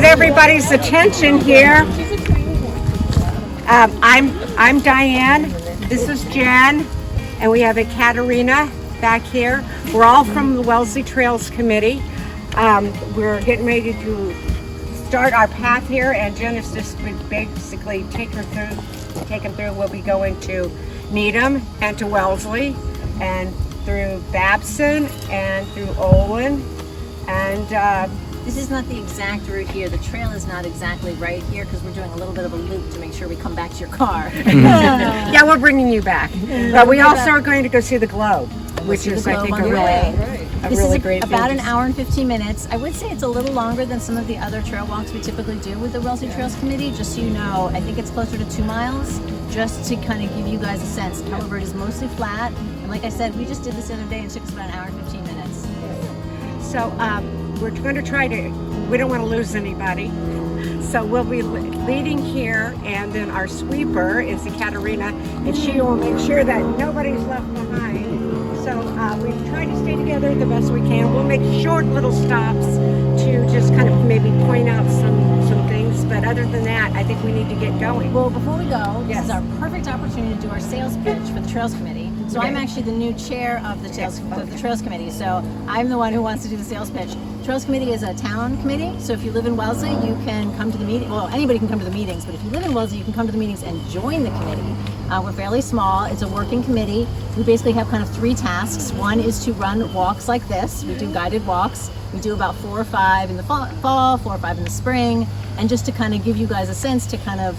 everybody's attention here. I'm Diane. This is Jen, and we have a Katerina back here. We're all from the Wellesley Trails Committee. We're getting ready to start our path here, and Jen is just basically take them through. We'll be going to Needham and to Wellesley, and through Babson and through Olin, and this is not the exact route here. The trail is not exactly right here because we're doing a little bit of a loop to make sure we come back to your car. Yeah, we're bringing you back. But we also are going to go see the globe, which is, I think, a really great thing. About an hour and 15 minutes. I would say it's a little longer than some of the other trail walks we typically do with the Wellesley Trails Committee. Just so you know, I think it's closer to 2 miles, just to kind of give you guys a sense. However, it is mostly flat. And like I said, we just did this the other day and it took us about an hour and 15 minutes. So we're going to try to, we don't want to lose anybody. So we'll be leading here, and then our sweeper is the Katerina, and she will make sure that nobody's left behind. So we try to stay together the best we can. We'll make short little stops to just kind of maybe point out some things, but other than that, I think we need to get going. Well, before we go, this is our perfect opportunity to do our sales pitch for the Trails Committee. So I'm actually the new chair of the Trails Committee, so I'm the one who wants to do the sales pitch. Trails Committee is a town committee, so if you live in Wellesley, you can come to the meeting. Well, anybody can come to the meetings, but if you live in Wellesley, you can come to the meetings and join the committee. We're fairly small. It's a working committee. We basically have kind of 3 tasks. One is to run walks like this. We do guided walks. We do about 4 or 5 in the fall, 4 or 5 in the spring, and just to kind of give you guys a sense to kind of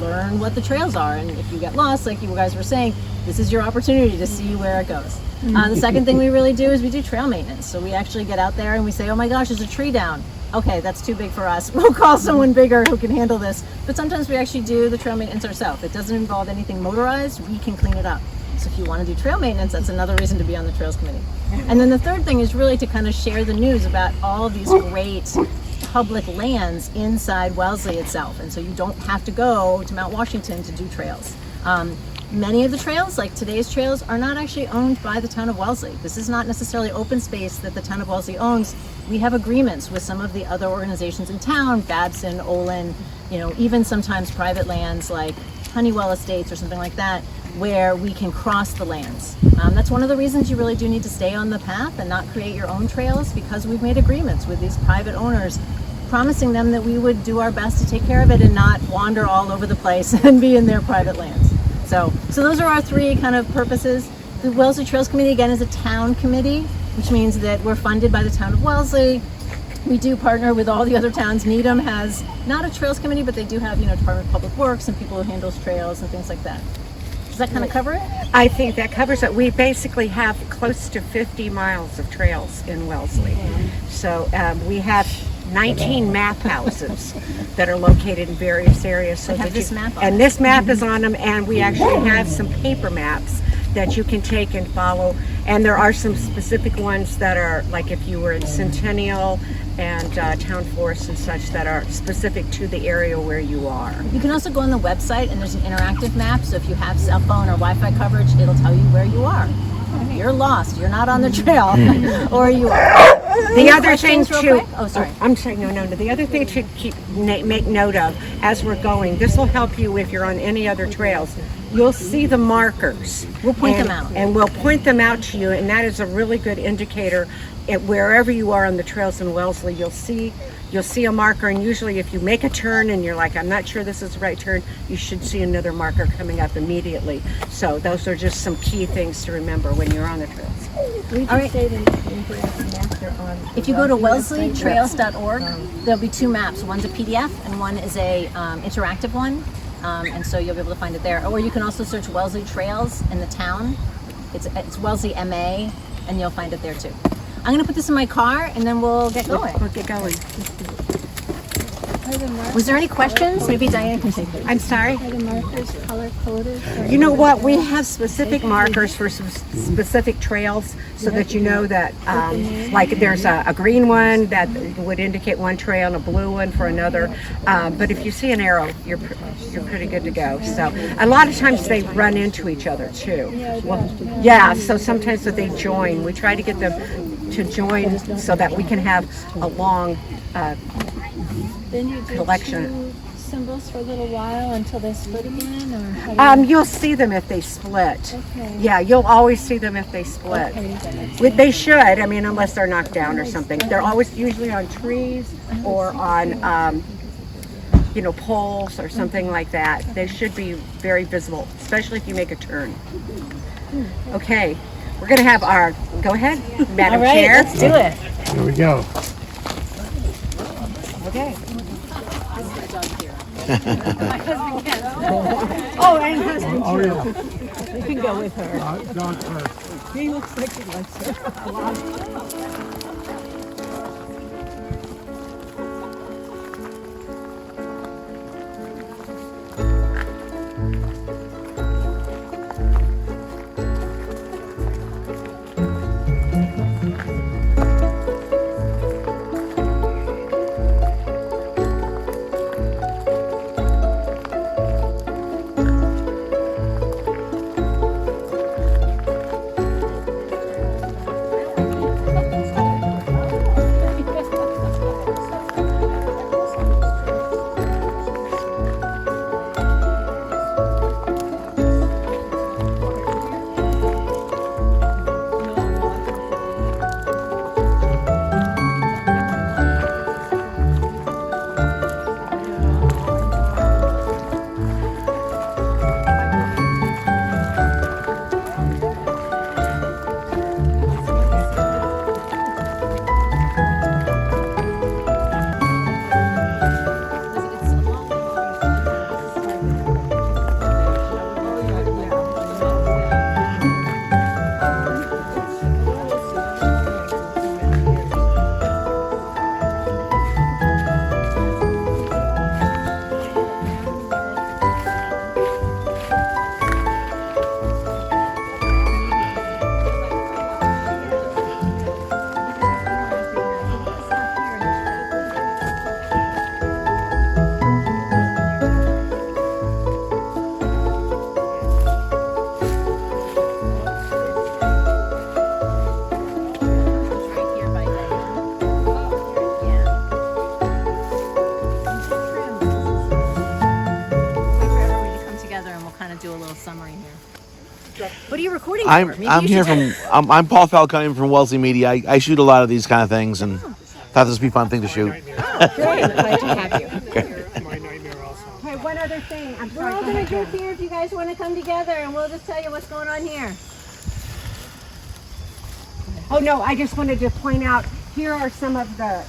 learn what the trails are. And if you get lost, like you guys were saying, this is your opportunity to see where it goes. The second thing we really do is we do trail maintenance. So we actually get out there and we say, oh my gosh, there's a tree down. Okay, that's too big for us. We'll call someone bigger who can handle this. But sometimes we actually do the trail maintenance ourselves. It doesn't involve anything motorized. We can clean it up. So if you want to do trail maintenance, that's another reason to be on the Trails Committee. And then the third thing is really to kind of share the news about all of these great public lands inside Wellesley itself. And so you don't have to go to Mount Washington to do trails. Many of the trails, like today's trails, are not actually owned by the town of Wellesley. This is not necessarily open space that the town of Wellesley owns. We have agreements with some of the other organizations in town, Babson, Olin, even sometimes private lands like Honeywell Estates or something like that, where we can cross the lands. That's one of the reasons you really do need to stay on the path and not create your own trails, because we've made agreements with these private owners, promising them that we would do our best to take care of it and not wander all over the place and be in their private lands. So those are our 3 kind of purposes. The Wellesley Trails Committee, again, is a town committee, which means that we're funded by the town of Wellesley. We do partner with all the other towns. Needham has not a trails committee, but they do have, Department of Public Works and people who handles trails and things like that. Does that kind of cover it? I think that covers it. We basically have close to 50 miles of trails in Wellesley. So we have 19 map houses that are located in various areas. So this map on and this map is on them, and we actually have some paper maps that you can take and follow. And there are some specific ones that are, like if you were in Centennial and Town Forest and such, that are specific to the area where you are. You can also go on the website, and there's an interactive map. So if you have cell phone or Wi-Fi coverage, it'll tell you where you are. You're lost. You're not on the trail, or you are. The other thing too. Oh, sorry. I'm sorry. No. The other thing to make note of as we're going. This will help you if you're on any other trails. You'll see the markers. We'll point them out. And we'll point them out to you, and that is a really good indicator. Wherever you are on the trails in Wellesley, you'll see a marker, and usually if you make a turn and you're like, I'm not sure this is the right turn, you should see another marker coming up immediately. So those are just some key things to remember when you're on the trails. All right. If you go to wellesleytrails.org, there'll be 2 maps. One's a PDF and one is a interactive one. And so you'll be able to find it there. Or you can also search Wellesley Trails in the town. It's Wellesley MA, and you'll find it there too. I'm going to put this in my car, and then we'll get going. We'll get going. Was there any questions? Maybe Diane can take it. I'm sorry? Are the markers color-coded? You know what? We have specific markers for some specific trails so that you know that, like there's a green one that would indicate one trail and a blue one for another. But if you see an arrow, you're pretty good to go. So a lot of times they run into each other too. Yeah, so sometimes they join. We try to get them to join so that we can have a long Then you do collection. two symbols for a little while until they split again, or how do you? You'll see them if they split. Okay. Yeah, you'll always see them if they split. Okay, then. They should, I mean, unless they're knocked down or something. They're always usually on trees or on, poles or something like that. They should be very visible, especially if you make a turn. Okay, we're gonna have our, go ahead, Madam All right, Chair. let's do it. Here we go. Okay. Oh, and husband Oh, too. yeah. You can go with her. John first. He looks like he likes her a lot. What are you recording for? Maybe I'm you here should from I'm Paul Falcone from Wellesley Media. I shoot a lot of these kind of things and thought this would be a fun thing to shoot. Great, glad to have you. My nightmare also. Hey, one other thing. I'm We're sorry. all go going to ahead, group Jen. here if you guys want to come together, and we'll just tell you what's going on here. Oh no, I just wanted to point out, here are some of the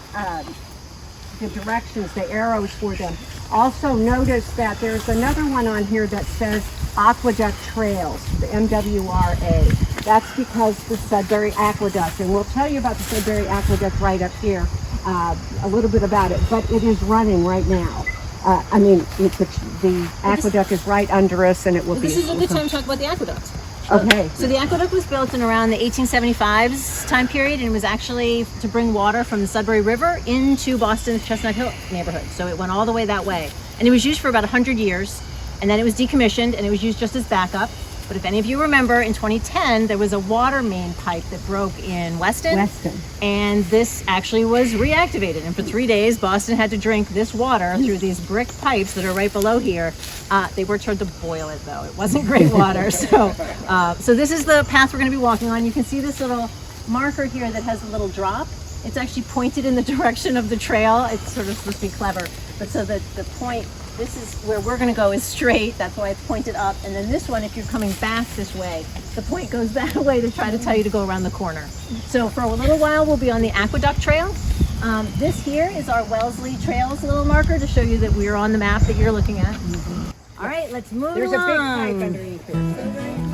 directions, the arrows for them. Also notice that there's another one on here that says Aqueduct Trails, the MWRA. That's because the Sudbury Aqueduct, and we'll tell you about the Sudbury Aqueduct right up here, a little bit about it, but it is running right now. The aqueduct is right under us, and it will be. This is a good time to talk about the aqueduct. Okay. So the aqueduct was built in around the 1875's time period, and it was actually to bring water from the Sudbury River into Boston's Chestnut Hill neighborhood. So it went all the way that way. And it was used for about 100 years, and then it was decommissioned, and it was used just as backup. But if any of you remember, in 2010, there was a water main pipe that broke in Weston. And this actually was reactivated. And for 3 days, Boston had to drink this water through these brick pipes that are right below here. They were told to boil it, though. It wasn't great water. So this is the path we're going to be walking on. You can see this little marker here that has a little drop. It's actually pointed in the direction of the trail. It's sort of supposed to be clever. But so the point, this is where we're going to go, is straight. That's why it's pointed up. And then this one, if you're coming back this way, the point goes that way to try to tell you to go around the corner. So for a little while, we'll be on the Aqueduct Trail. This here is our Wellesley Trails little marker to show you that we're on the map that you're looking at. All right, let's move There's a big along. pipe underneath here.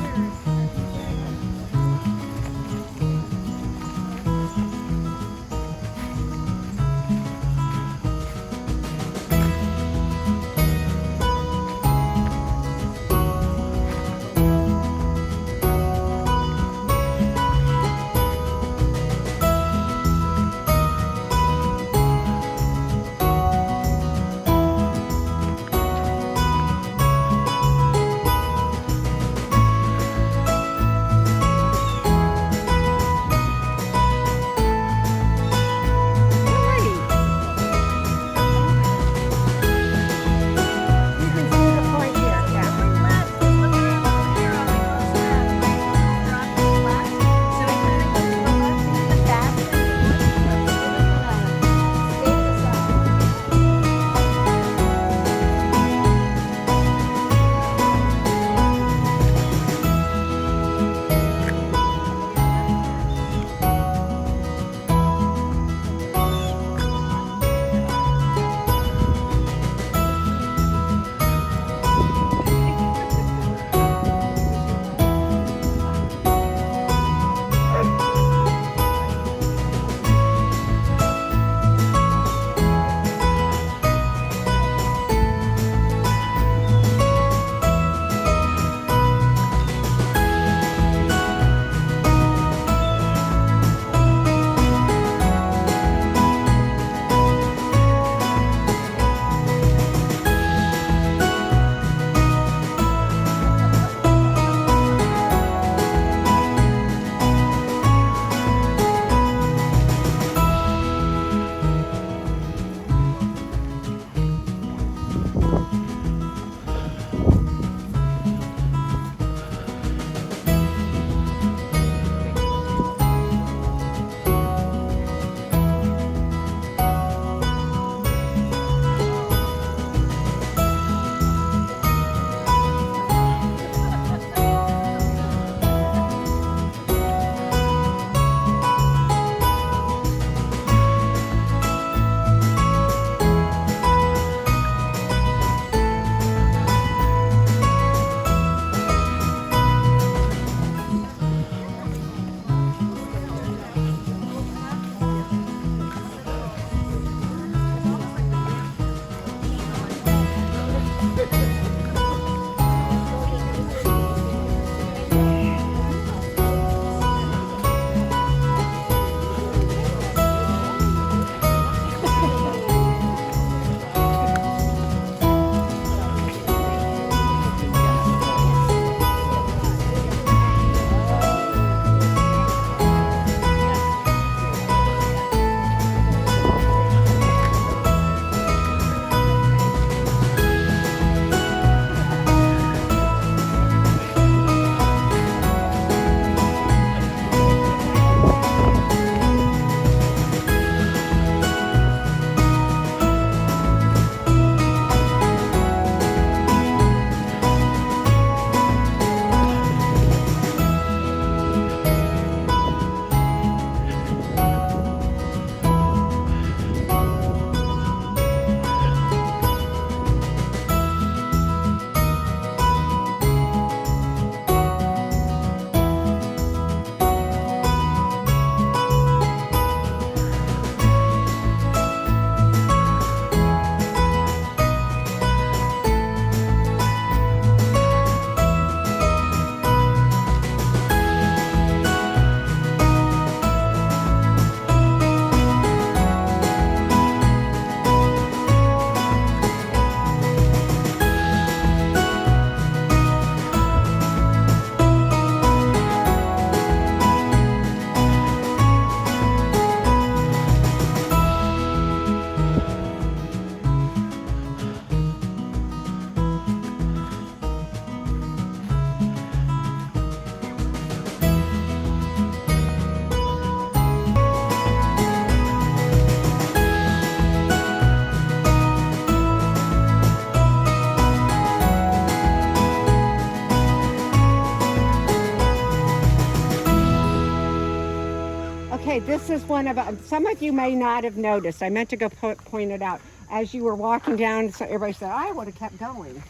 is one of some of you may not have noticed. I meant to go point it out as you were walking down. So everybody said, "I would have kept going."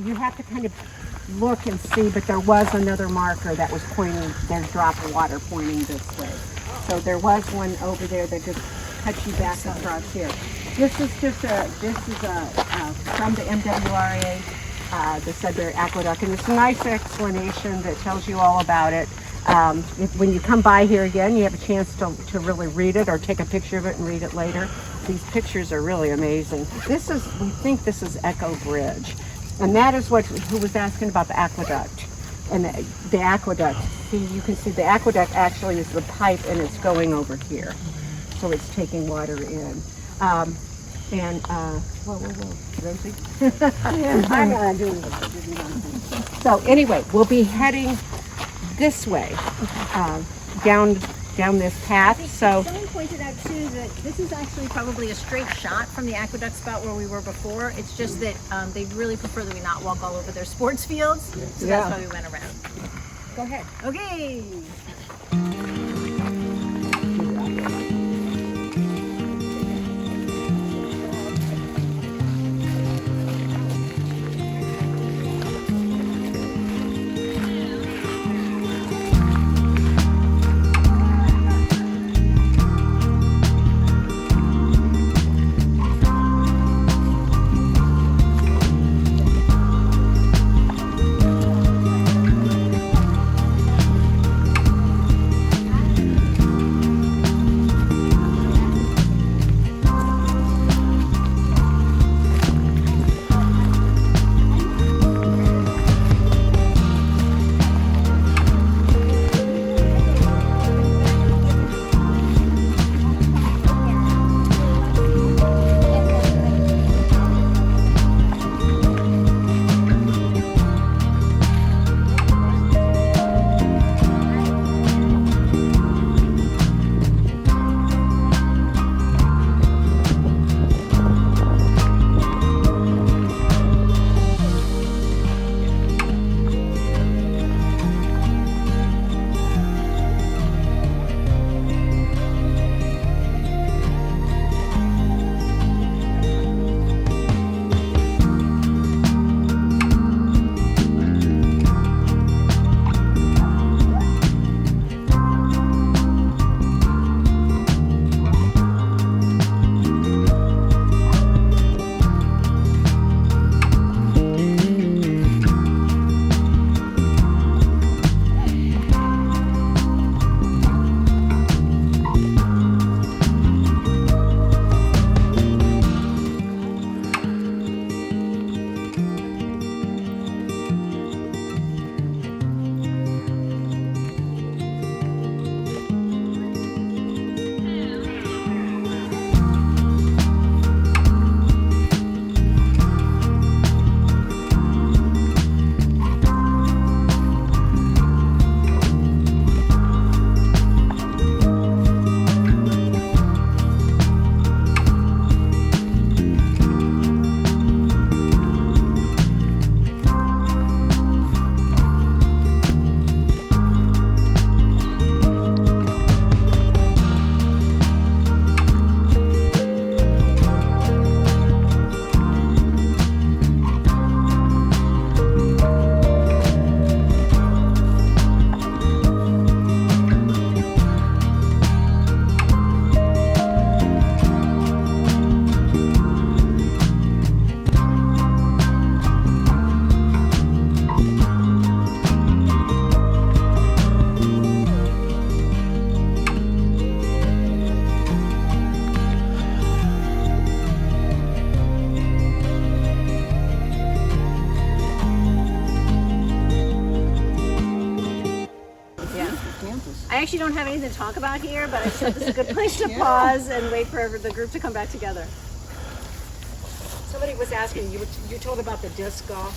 You have to kind of look and see, but there was another marker that was pointing. There's a drop of water pointing this way. So there was one over there that just cuts you back across here. This is from the MWRA, the Sudbury Aqueduct, and it's a nice explanation that tells you all about it. When you come by here again, you have a chance to really read it or take a picture of it and read it later. These pictures are really amazing. We think this is Echo Bridge, and that is who was asking about the aqueduct. And the aqueduct, see, you can see the aqueduct actually is the pipe, and it's going over here, so it's taking water in. Whoa, Rosie. I'm not doing this. So anyway, we'll be heading this way, down this path. So someone pointed out too that this is actually probably a straight shot from the aqueduct spot where we were before. It's just that they really prefer that we not walk all over their sports fields, so that's why we went around. go ahead. Okay. I actually don't have anything to talk about here, but I said this is a good place to pause and wait for the group to come back together. Somebody was asking you told about the disc golf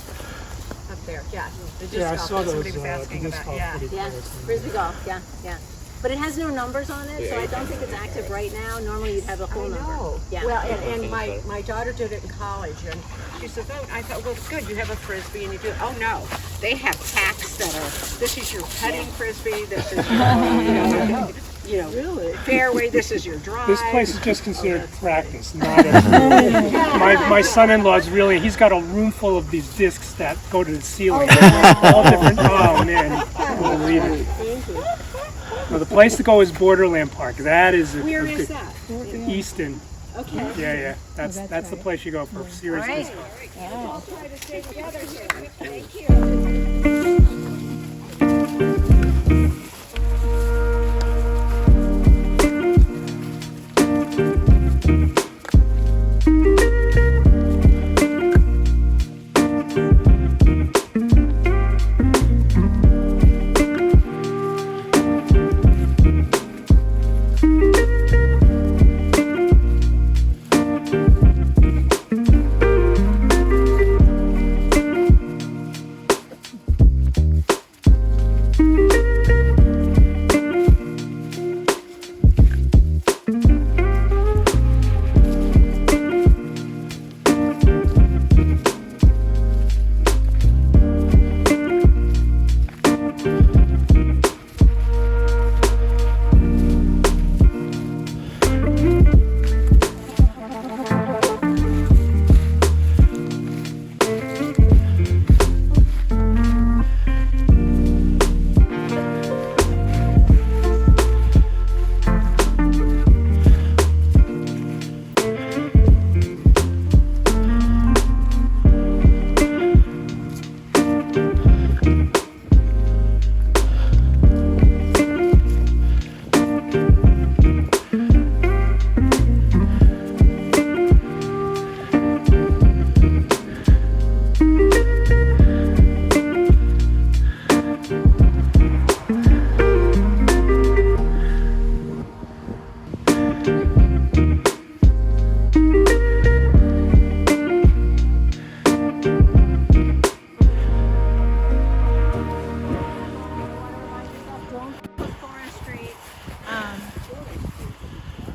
up there. Yeah, the disc golf. I saw those. Somebody was asking disc about. golf Yeah. pretty Yeah, close. frisbee golf. Yeah, yeah. But it has no numbers on it, so I don't think it's active right now. Normally you'd have a whole number. Oh, Yeah. well, and my daughter did it in college, and she said, "Oh," I thought, "Well, good. You have a frisbee, and you do." Oh no, they have tacks that are. This is your putting frisbee. This is your, really fairway. This is your drive. This place is just considered practice, not a... my son-in-law's really, he's got a room full of these discs that go to the ceiling. All different, oh man, we'll leave it. Well, the place to go is Borderland Park. That is... Where is that? Easton. Okay. Yeah. That's the place you go for serious All right. disc golf. I'll try to stay together here. Thank you.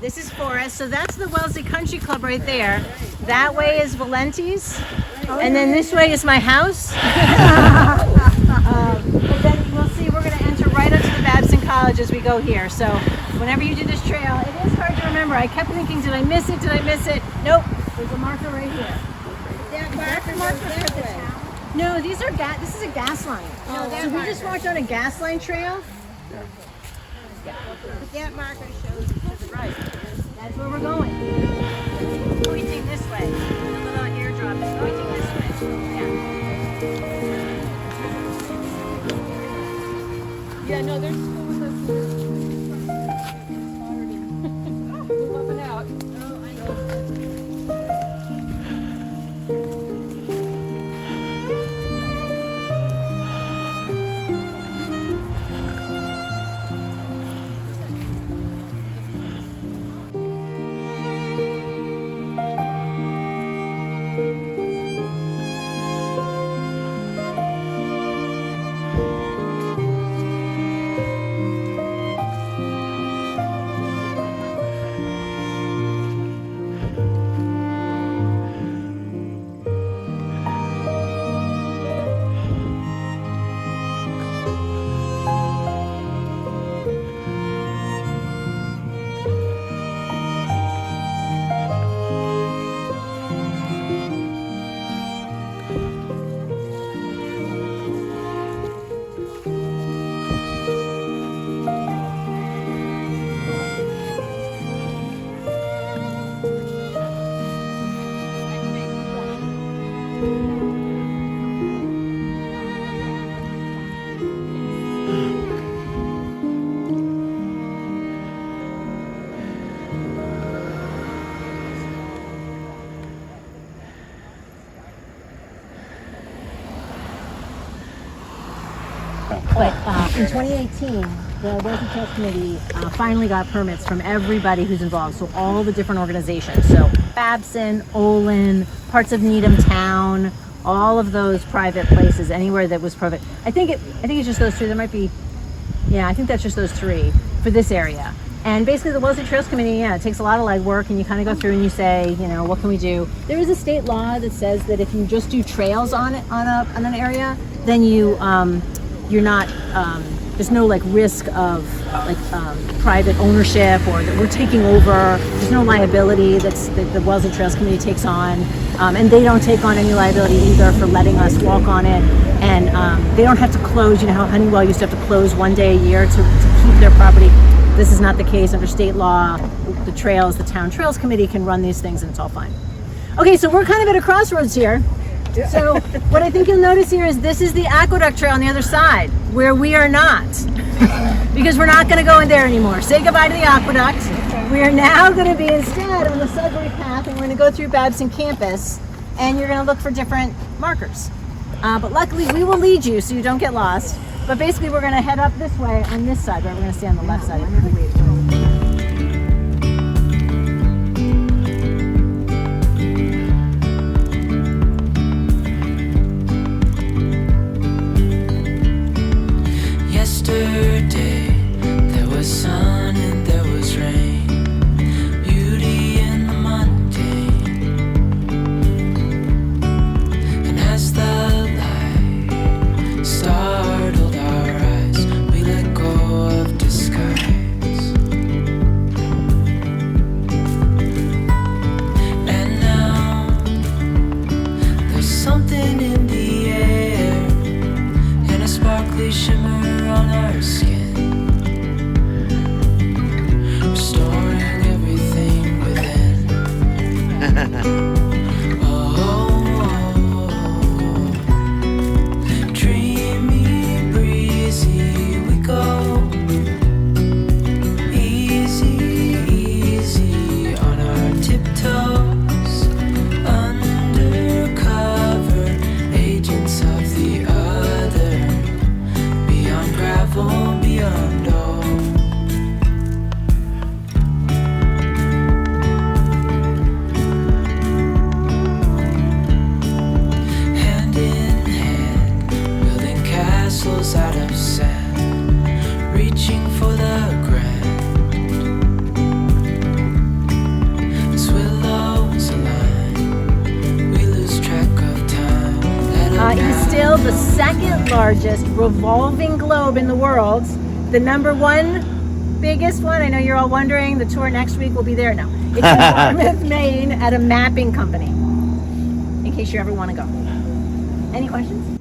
This is Forest, so that's the Wellesley Country Club right there. That way is Valenti's, and then this way is my house. But then we'll see, we're going to enter right up to the Babson College as we go here. So whenever you do this trail, it is hard to remember. I kept thinking, did I miss it? Did I miss it? Nope, there's a marker right here. That's the marker for the town. No, these are this is a gas line. No, so we just walked on a gas line trail. That marker shows to the right. That's where we're going. It's pointing this way. The little airdrop is pointing this way. Yeah, no, they're still with us here. Move up and out. Oh, I know. But in 2018, the Wellesley Trails Committee finally got permits from everybody who's involved, so all the different organizations. So Babson, Olin, parts of Needham town, all of those private places, anywhere that was private. I think it's just those two. There might be Yeah, I think that's just those 3 for this area. And basically the Wellesley Trails Committee, it takes a lot of legwork, and you kind of go through and you say, what can we do? There is a state law that says that if you just do trails on an area, then you're not, there's no risk of private ownership, or that we're taking over. There's no liability that the Wellesley Trails Committee takes on, and they don't take on any liability either for letting us walk on it. And they don't have to close. You know how Honeywell used to have to close one day a year to keep their property. This is not the case under state law. The Town Trails Committee can run these things, and it's all fine. Okay, so we're kind of at a crossroads here. So what I think you'll notice here is this is the Aqueduct Trail on the other side, where we are not, because we're not going to go in there anymore. Say goodbye to the Aqueduct. We are now going to be instead on the Sudbury path, and we're going to go through Babson campus, and you're going to look for different markers. But luckily, we will lead you so you don't get lost. But basically, we're going to head up this way on this side, right? We're going to stay on the left side. Yesterday, there was sun and there was rain, beauty in the mundane. And as the light startled our eyes, we let go of disguise. And now there's something in the air, and a sparkly shimmer on our skin, restoring everything within. Dreamy, breezy, we go. Easy, easy on our tiptoes, undercover agents of the other, beyond gravel, beyond all. Hand in hand, building castles out of sand, reaching for the grand. As willows align, we lose track of time. It is still the second largest revolving globe in the world. The number 1 biggest one, I know you're all wondering, the tour next week will be there. No, it's in Yarmouth, Maine at a mapping company, in case you ever want to go. Any questions?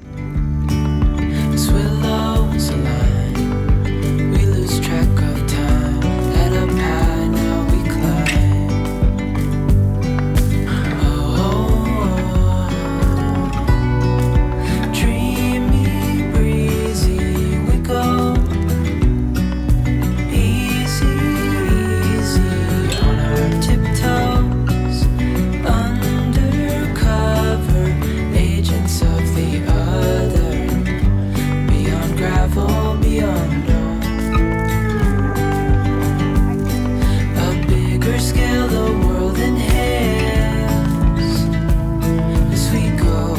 As willows align, we lose track of time. Head up high, now we climb. Dreamy, breezy, we go. Easy, easy on our tiptoes, undercover agents of the other, beyond gravel, beyond all. A bigger scale, the world inhales as we go.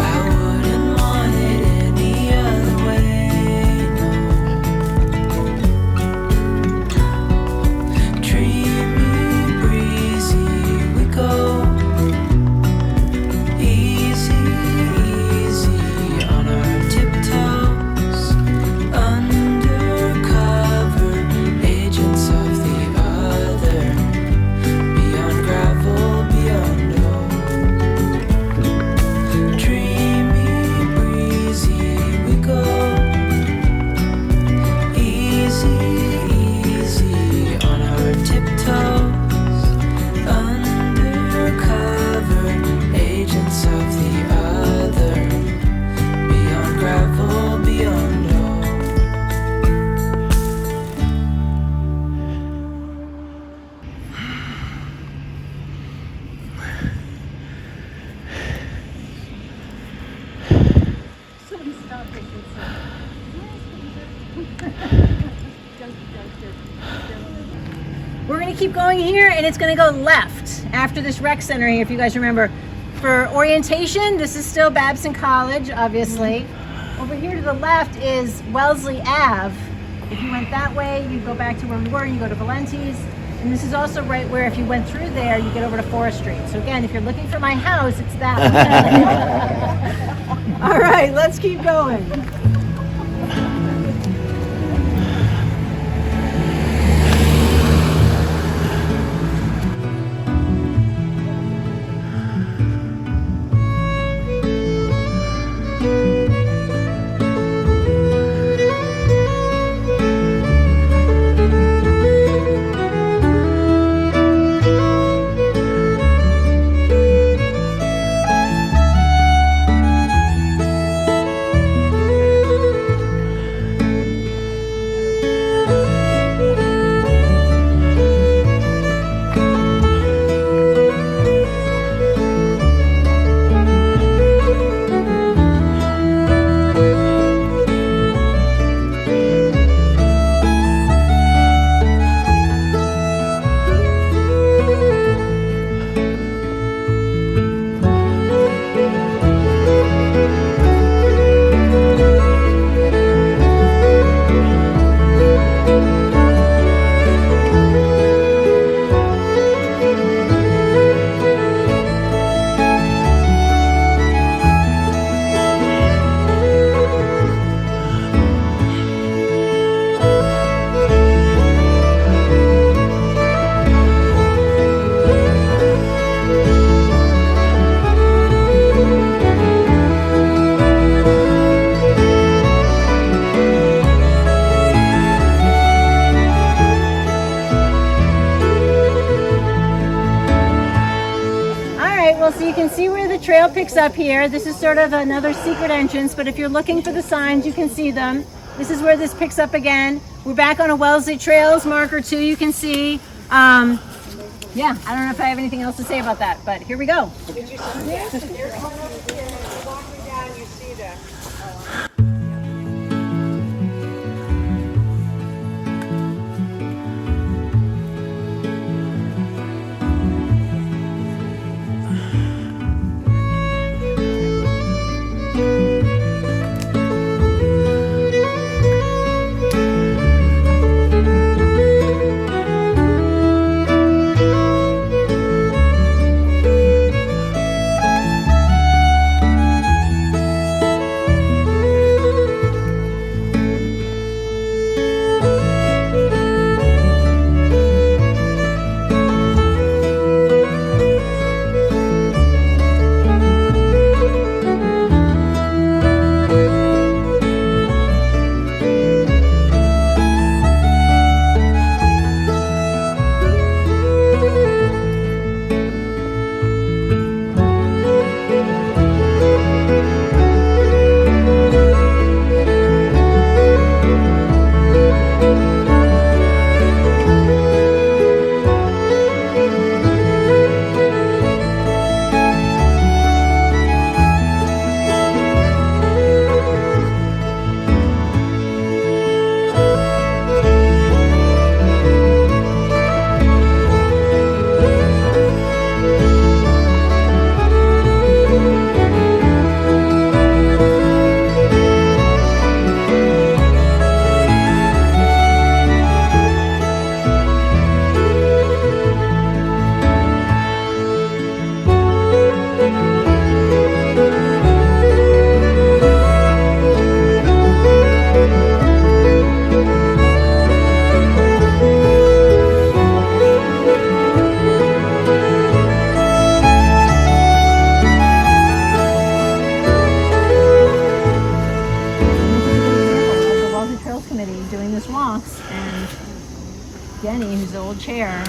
I wouldn't want it any other way, no. Dreamy, breezy, we go. Easy, easy on our tiptoes, undercover agents of the other, beyond gravel, beyond all. Dreamy, breezy, we go. Easy, easy on our tiptoes, undercover agents of the other, beyond gravel, beyond all. We're going to keep going here, and it's going to go left after this rec center here. If you guys remember, For orientation, this is still Babson College, obviously. Over here to the left is Wellesley Ave. If you went that way, you go back to where we were, you go to Valenti's. And this is also right where if you went through there, you get over to Forest Street. So again, if you're looking for my house, it's that one. All right, let's keep going. So you can see where the trail picks up here. This is sort of another secret entrance, but if you're looking for the signs, you can see them. This is where this picks up again. We're back on a Wellesley Trails marker too, you can see. Yeah, I don't know if I have anything else to say about that, but here we go. Did you see that? There's one over here. You're walking down, you see that. Jenny, who's the old chair,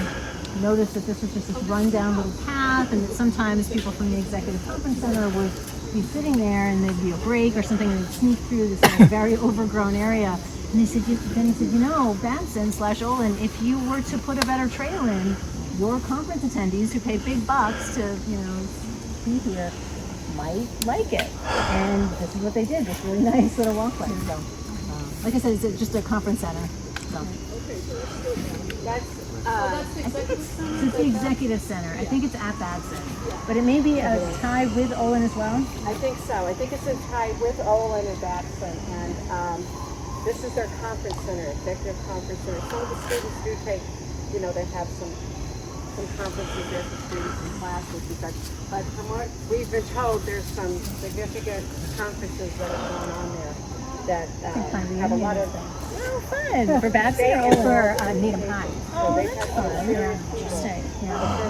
noticed that this was just this rundown little path, and that sometimes people from the Executive Conference Center would be sitting there, and there'd be a break or something, and they'd sneak through this very overgrown area. And he said, you know, Babson/Olin, if you were to put a better trail in, your conference attendees who pay big bucks to, you know, be here might like it. And this is what they did, this really nice little walkway. So, like I said, it's just a conference center. So. That's It's the executive center. I think it's at Babson, but it may be a tie with Olin as well. I think so. I think it's in tie with Olin and Babson, and this is their conference center, executive conference center. Some of the students do take, they have some conferences there for students and classes and such. But from what we've been told, there's some significant conferences that are going on there that have a lot of. Oh, fun for Babson or for Needham High. Oh, that's fun. Yeah, interesting. Yeah.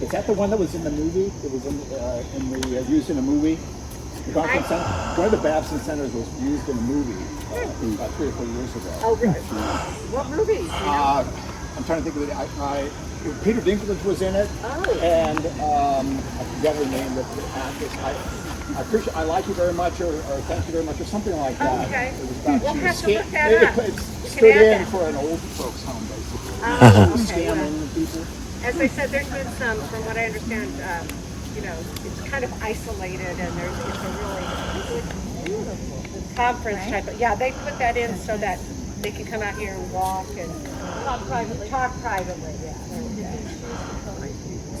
Is that the one that was in the movie? It was used in a movie. The conference center. One of the Babson centers was used in a movie about 3 or 4 years ago. Oh, really? What movie? I'm trying to think of it. Peter Dinklage was in it, and I forget her name, but the actress. I like you very much, or thank you very much, or something like that. Okay. It was about We'll she have was to look that up. It You stood can add in that. for an old folks home, basically. Okay. Scamming people. As I said, there's been some, from what I understand, it's kind of isolated, and it's a really conference type of. Yeah, they put that in so that they can come out here and walk and talk privately. Yeah.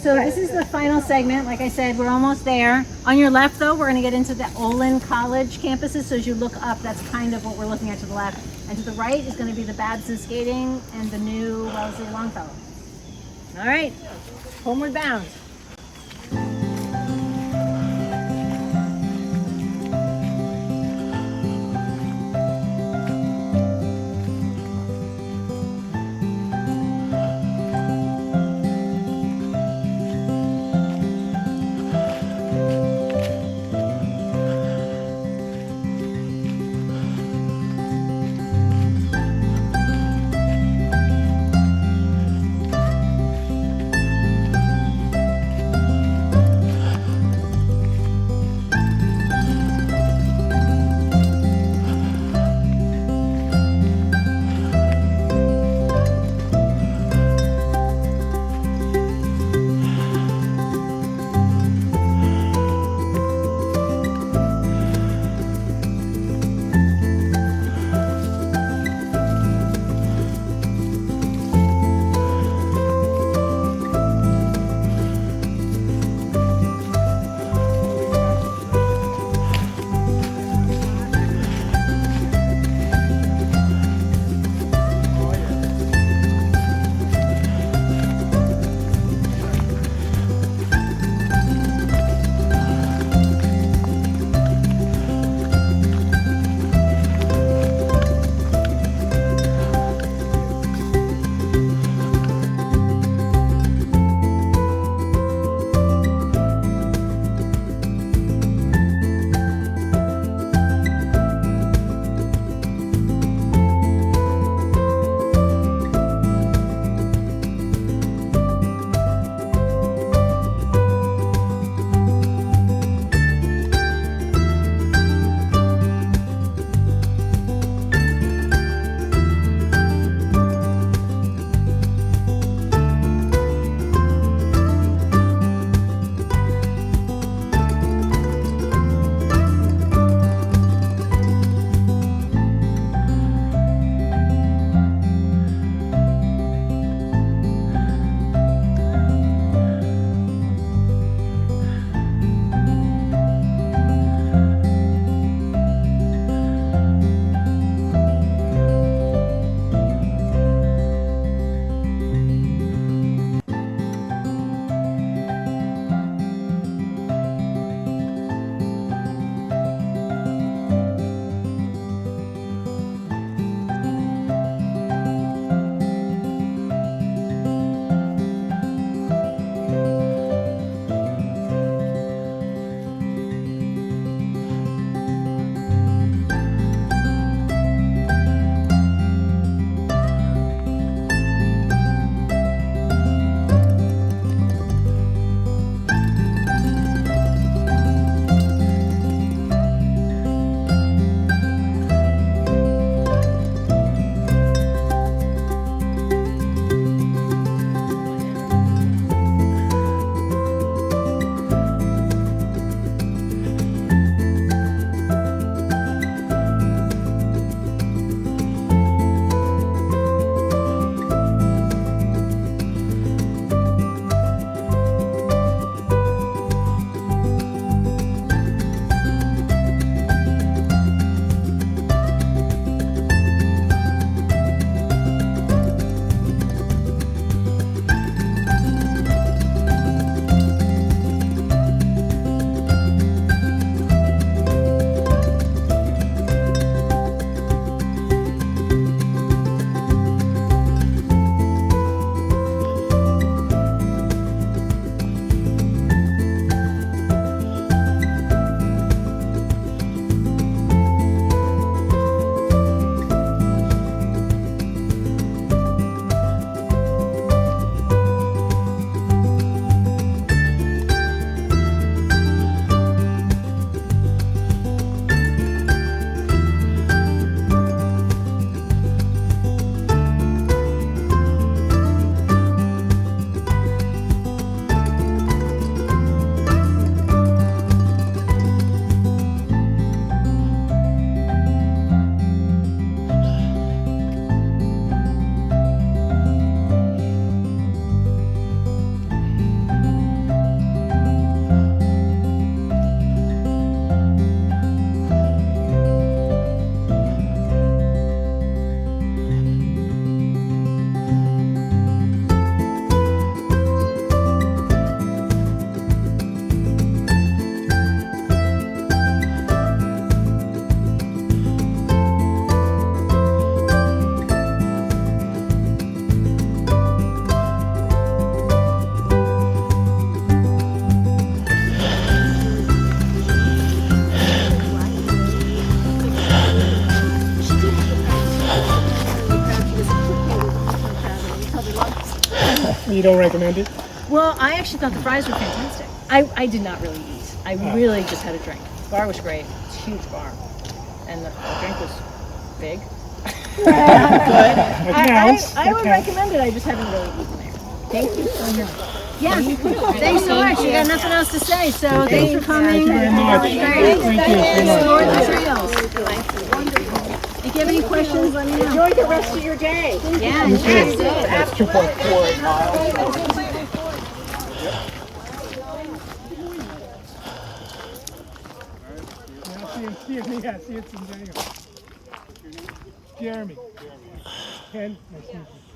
So this is the final segment. Like I said, we're almost there. On your left, though, we're going to get into the Olin College campuses. So as you look up, that's kind of what we're looking at to the left. And to the right is going to be the Babson Skating and the new Wellesley Longfellow. All right, homeward bound. You don't recommend it? Well, I actually thought the fries were fantastic. I did not really eat. I really just had a drink. The bar was great. It's a huge bar. And the drink was big. That counts. I would recommend it. I just haven't really eaten there. Thank you so much. Yeah, thanks so much. You got nothing else to say, so thanks for coming. Thank you very much. Thank you so much. Explore the trails. If you have any questions, let me know. Enjoy the rest of your day. Yeah, enjoy it. That's 2.48 miles. See you in Jeremy. Ken, nice to meet you.